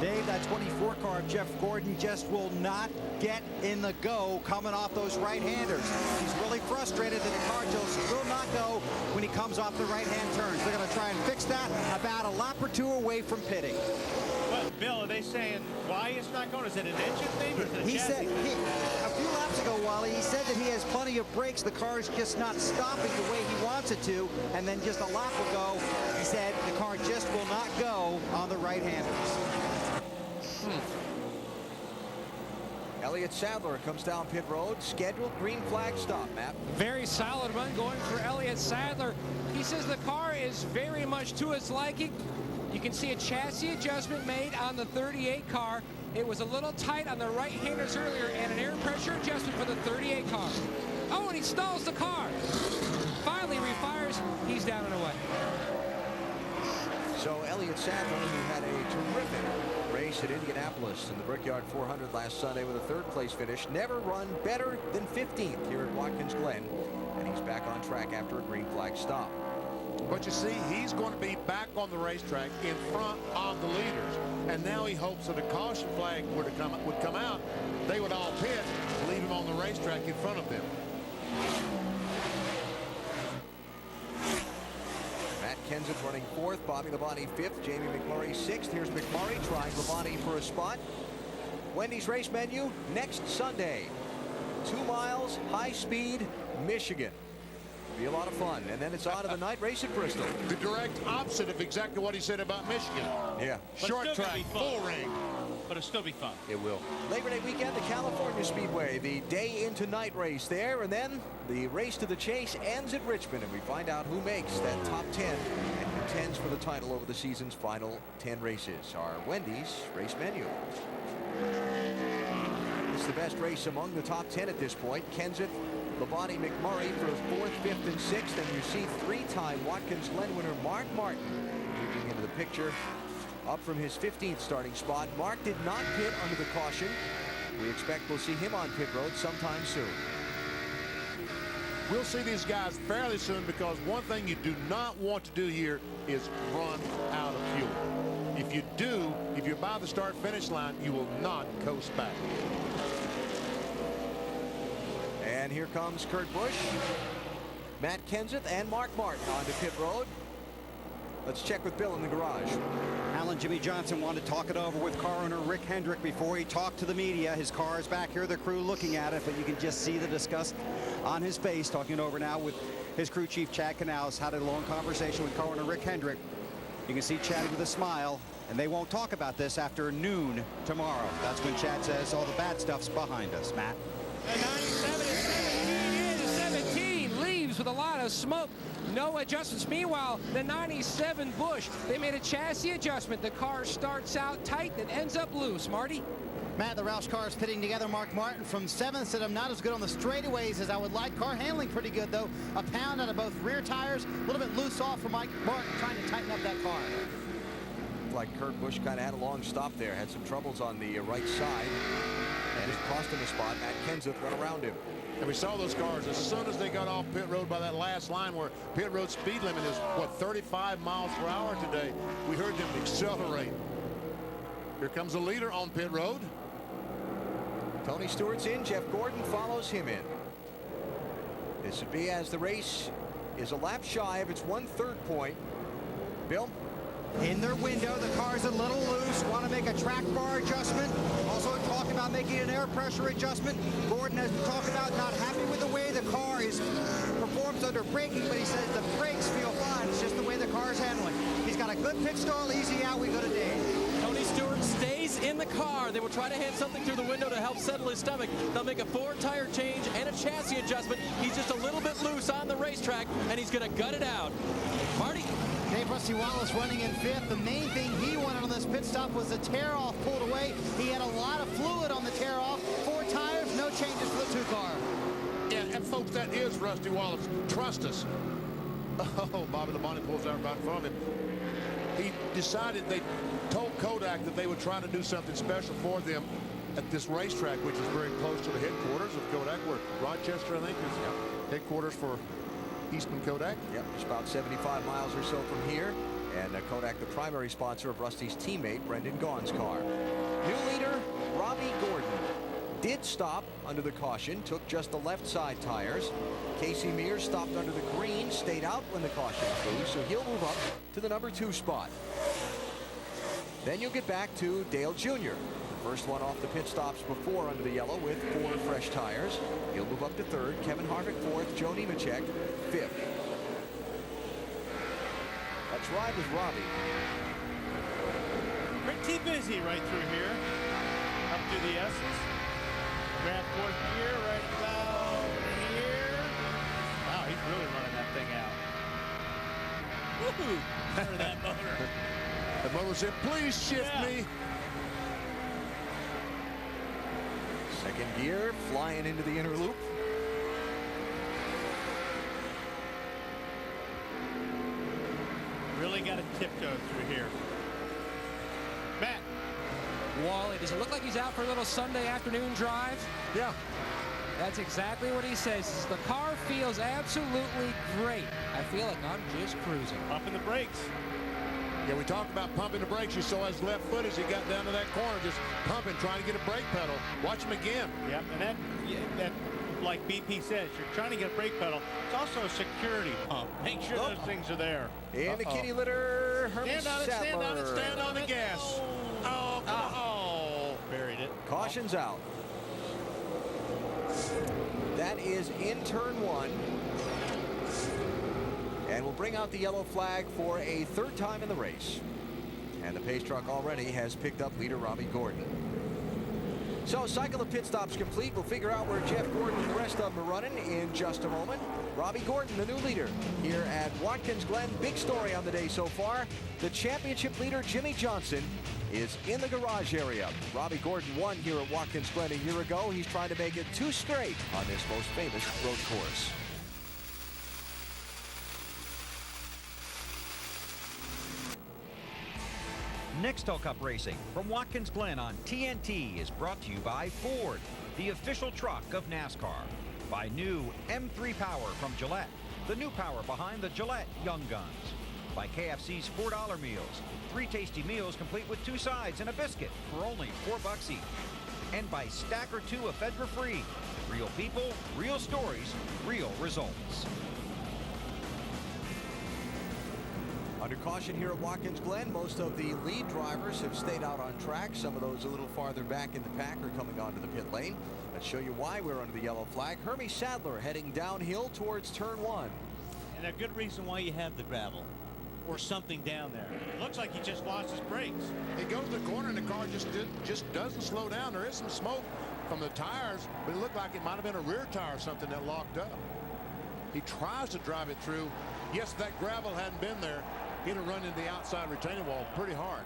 Dave, that 24 car of Jeff Gordon just will not get in the go coming off those right-handers. He's really frustrated that the car just will not go when he comes off the right-hand turns. They're going to try and fix that about a lap or two away from pitting. Well, Bill, are they saying why it's not going? Is it an engine thing or is it a He chassis? said, a few laps ago, Wally, he said that he has plenty of brakes. The car is just not stopping the way he wants it to. And then just a lap ago, he said the car just will not go on the right-handers. Elliott Sadler comes down pit road. Scheduled green flag stop, Matt. Very solid run going for Elliott Sadler. He says the car is very much to his liking. You can see a chassis adjustment made on the 38 car. It was a little tight on the right-handers earlier, and an air pressure adjustment for the 38 car. Oh, and he stalls the car. Finally refires. He's down and away. So Elliott Sadler, who had a terrific race at Indianapolis in the Brickyard 400 last Sunday with a third-place finish, never run better than 15th here at Watkins Glen, and he's back on track after a green flag stop. But you see, he's going to be back on the racetrack in front of the leaders, and now he hopes that a caution flag would come out, they would all pit, leave him on the racetrack in front of them. Matt Kenseth running fourth, Bobby Labonte fifth, Jamie McMurray sixth. Here's McMurray trying Labonte for a spot. Wendy's race menu next Sunday. 2 miles, high speed, Michigan. Be a lot of fun. And then it's on to the night race at Bristol. The direct opposite of exactly what he said about Michigan. Yeah. Short track, full ring. But it'll still be fun. It will. Labor Day weekend, the California Speedway, the day into night race there, and then the race to the chase ends at Richmond, and we find out who makes that top 10 and contends for the title over the season's final 10 races. Our Wendy's race menu. It's the best race among the top 10 at this point. Kenseth, Labonte, McMurray for 4th, 5th, and 6th, and you see 3-time Watkins Glen winner Mark Martin moving into the picture. Up from his 15th starting spot. Mark did not pit under the caution. We expect we'll see him on pit road sometime soon. We'll see these guys fairly soon, because one thing you do not want to do here is run out of fuel. If you do, if you're by the start-finish line, you will not coast back. And here comes Kurt Busch, Matt Kenseth, and Mark Martin onto pit road. Let's check with Bill in the garage. Alan Jimmy Johnson wanted to talk it over with car owner Rick Hendrick before he talked to the media. His car is back here, the crew looking at it, but you can just see the disgust on his face. Talking it over now with his crew chief Chad Canales. Had a long conversation with car owner Rick Hendrick. You can see Chad with a smile, and they won't talk about this after noon tomorrow. That's when Chad says all the bad stuff's behind us. Matt. The 97 and 17 leaves with a lot of smoke. No adjustments. Meanwhile, the 97 Busch, they made a chassis adjustment. The car starts out tight and ends up loose. Marty? Matt, the Roush car is pitting together. Mark Martin from 7th said, I'm not as good on the straightaways as I would like. Car handling pretty good, though. A pound out of both rear tires. A little bit loose off for Mike Martin trying to tighten up that car. Like Kurt Busch kind of had a long stop there. Had some troubles on the right side. And it cost him a spot. Matt Kenseth went around him. And we saw those cars as soon as they got off pit road by that last line, where pit road speed limit is, what, 35 miles per hour today. We heard them accelerate. Here comes the leader on pit road. Tony Stewart's in. Jeff Gordon follows him in. This would be as the race is a lap shy of its 1/3 point. Bill? In their window, the car's a little loose. Want to make a track bar adjustment. Also talking about making an air pressure adjustment. Gordon has talked about not happy with the way the car performs under braking, but he says the brakes feel fine. It's just the way the car is handling. He's got a good pit stall, easy out. We go to Dave. Tony Stewart stays in the car. They will try to hand something through the window to help settle his stomach. They'll make a 4-tire change and a chassis adjustment. He's just a little bit loose on the racetrack, and he's going to gut it out. Marty? Dave Rusty Wallace running in 5th. The main thing he wanted on this pit stop was the tear-off pulled away. He had a lot of fluid on the tear-off. 4 tires, no changes for the 2 car. Yeah, and folks, that is Rusty Wallace. Trust us. Oh, Bobby Labonte pulls out right in front of him. He decided, they told Kodak that they would try to do something special for them at this racetrack, which is very close to the headquarters of Kodak, where Rochester, I think, is headquarters for Eastman Kodak. Yep, just about 75 miles or so from here. And Kodak, the primary sponsor of Rusty's teammate, Brendan Gaughan's car. New leader, Robbie Gordon, did stop under the caution, took just the left side tires. Casey Mears stopped under the green, stayed out when the caution flew, so he'll move up to the number 2 spot. Then you'll get back to Dale Jr., the first one off the pit stops before under the yellow with 4 fresh tires. He'll move up to 3rd, Kevin Harvick 4th, Joe Nemechek 5th. Let's ride with Robbie. Pretty busy right through here. Up to the S's. Grab 4th gear right about here. Wow, he's really running that thing out. Woohoo! For that motor. The motor said, please shift me. Second gear, flying into the inner loop. Really got to tiptoe through here. Matt. Wally, does it look like he's out for a little Sunday afternoon drive? Yeah. That's exactly what he says. He says, the car feels absolutely great. I feel like I'm just cruising. Pumping the brakes. Yeah, we talked about pumping the brakes. You saw his left foot as he got down to that corner, just pumping, trying to get a brake pedal. Watch him again. Yep, and that like BP says, you're trying to get a brake pedal. It's also a security pump. Make sure those things are there. In the kitty litter, Herman Stand on it, stand on it, stand on the gas. Oh, oh. Buried it. Caution's out. That is in turn 1. And we'll bring out the yellow flag for a 3rd time in the race. And the pace truck already has picked up leader Robbie Gordon. So cycle of pit stops complete. We'll figure out where Jeff Gordon and the rest of them are running in just a moment. Robbie Gordon, the new leader here at Watkins Glen. Big story on the day so far. The championship leader, Jimmy Johnson, is in the garage area. Robbie Gordon won here at Watkins Glen a year ago. He's trying to make it 2 straight on this most famous road course. Nextel Cup Racing from Watkins Glen on TNT is brought to you by Ford, the official truck of NASCAR. By new M3 Power from Gillette, the new power behind the Gillette Young Guns. By KFC's $4 meals, 3 tasty meals complete with 2 sides and a biscuit for only $4 each. And by Stacker 2 ephedra free. Real people, real stories, real results. Under caution here at Watkins Glen, most of the lead drivers have stayed out on track. Some of those a little farther back in the pack are coming onto the pit lane. Let's show you why we're under the yellow flag. Hermie Sadler heading downhill towards turn 1. And a good reason why you have the gravel or something down there. It looks like he just lost his brakes. He goes to the corner and the car just doesn't slow down. There is some smoke from the tires, but it looked like it might have been a rear tire or something that locked up. He tries to drive it through. Yes, if that gravel hadn't been there, he'd have run into the outside retaining wall pretty hard.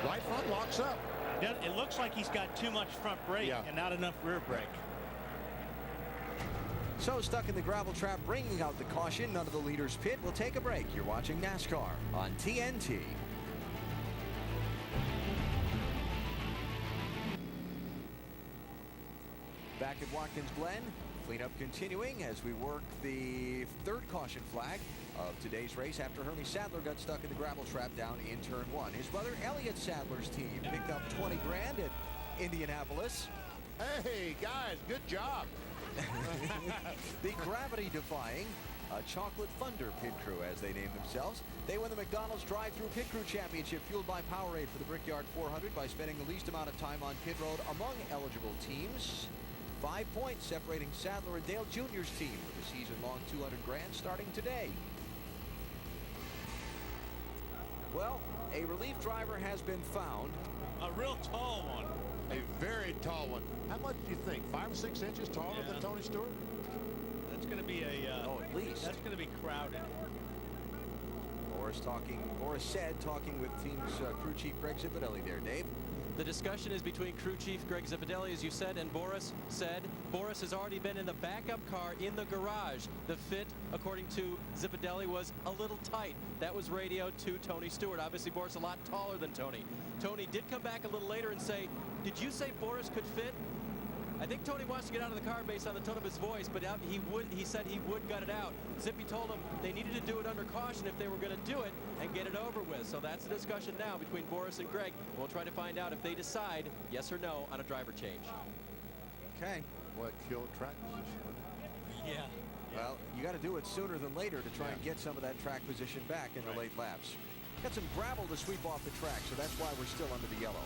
Right front locks up. It looks like he's got too much front brake and not enough rear brake. So stuck in the gravel trap, bringing out the caution. None of the leaders pit. We'll take a break. You're watching NASCAR on TNT. Back at Watkins Glen, cleanup continuing as we work the 3rd caution flag of today's race after Hermie Sadler got stuck in the gravel trap down in turn 1. His brother Elliott Sadler's team picked up 20 grand at Indianapolis. Hey, guys, good job. The gravity-defying Chocolate Thunder pit crew, as they name themselves. They win the McDonald's Drive-Thru Pit Crew Championship, fueled by Powerade for the Brickyard 400 by spending the least amount of time on pit road among eligible teams. 5 points separating Sadler and Dale Jr.'s team with a season-long 200 grand starting today. Well, a relief driver has been found. A real tall one. A very tall one. How much do you think? 5 or 6 inches taller than Tony Stewart? That's going to be a. At least. That's going to be crowded. Boris said, talking with team's crew chief Greg Zipadelli there, Dave. The discussion is between crew chief Greg Zipadelli, as you said, and Boris said. Boris has already been in the backup car in the garage. The fit, according to Zipadelli, was a little tight. That was radioed to Tony Stewart. Obviously, Boris a lot taller than Tony. Tony did come back a little later and say, did you say Boris could fit? I think Tony wants to get out of the car based on the tone of his voice, but he said he would gut it out. Zippy told him they needed to do it under caution if they were going to do it and get it over with. So that's the discussion now between Boris and Greg. We'll try to find out if they decide yes or no on a driver change. Okay. What killed track position? Yeah. Well, you got to do it sooner than later to try and get some of that track position back in the late laps. Got some gravel to sweep off the track, so that's why we're still under the yellow.